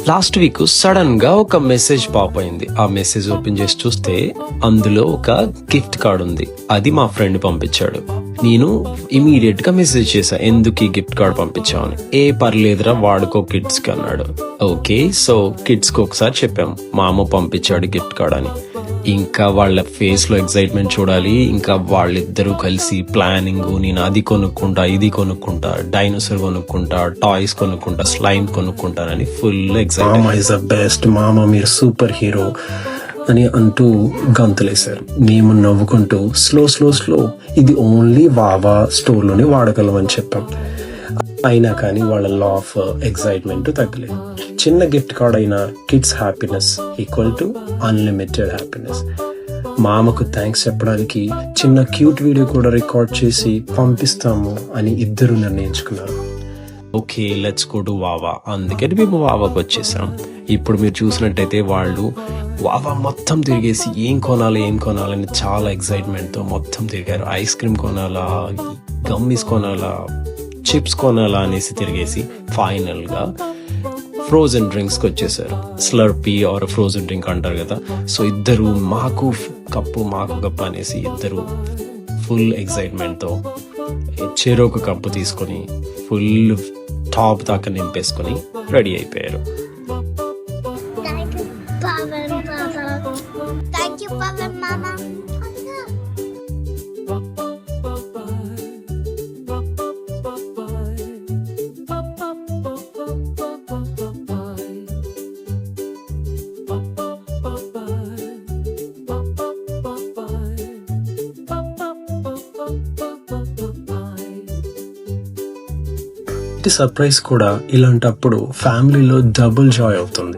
Last week sudden గా ఒక message pop అయింది. ఆ మెసేజ్ ఓపెన్ చేసి చూస్తే అందులో ఒక గిఫ్ట్ కార్డ్ ఉంది. అది మా ఫ్రెండ్ పంపించాడు. నేను ఇమీడియట్ గా మెసేజ్ చేశా, ఎందుకు ఈ గిఫ్ట్ కార్డ్ పంపించామని. పర్లేదురా వాడుకో కిడ్స్ కి అన్నాడు. ఓకే, సో కిడ్స్ కి ఒకసారి చెప్పాం మా అమ్మ పంపించాడు గిఫ్ట్ కార్డ్ అని. ఇంకా వాళ్ళ ఫేస్ లో ఎక్సైట్మెంట్ చూడాలి. ఇంకా వాళ్ళిద్దరూ కలిసి ప్లానింగ్, నేను అది కొనుక్కుంటా, ఇది కొనుక్కుంటా, డైనోసార్ కొనుక్కుంటా, టాయ్స్ కొనుక్కుంటా, స్లైమ్ కొనుక్కుంటానని ఫుల్ ఎక్సైట్మెంట్. బెస్ట్ మామ, మీరు సూపర్ హీరో అని అంటూ గంతులేశారు. మేము నవ్వుకుంటూ స్లో ఇది ఓన్లీ వావా స్టోర్ లోనే వాడగలం చెప్పాం. అయినా కానీ వాళ్ళ లా ఆఫ్ ఎక్సైట్మెంట్ తగ్గలేదు. చిన్న గిఫ్ట్ కార్డ్ అయిన kids happiness equal to unlimited happiness. మామకు థ్యాంక్స్ చెప్పడానికి చిన్న క్యూట్ వీడియో కూడా రికార్డ్ చేసి పంపిస్తాము అని ఇద్దరు నిర్ణయించుకున్నారు. Okay, let's go to Wawa. అందుకని మేము వావాకి వచ్చేసాం. ఇప్పుడు మీరు చూసినట్టయితే వాళ్ళు వావా మొత్తం తిరిగేసి ఏం కొనాలని చాలా ఎక్సైట్మెంట్తో మొత్తం తిరిగారు. ఐస్ క్రీమ్ కొనాలా, గమ్మీస్ కొనాలా, చిప్స్ కొనాలా అనేసి తిరిగేసి ఫైనల్గా ఫ్రోజన్ డ్రింక్స్కి వచ్చేసారు. స్లర్పీ ఆర్ ఫ్రోజన్ డ్రింక్ అంటారు కదా. సో ఇద్దరు మాకు కప్పు అనేసి ఇద్దరు ఫుల్ ఎక్సైట్మెంట్తో చెరొక కప్పు తీసుకొని ఫుల్ టాప్ దాకా నింపేసుకొని రెడీ అయిపోయారు. సర్ప్రైజ్ కూడా ఇలాంటప్పుడు ఫ్యామిలీలో డబుల్ జాయ్ అవుతుంది.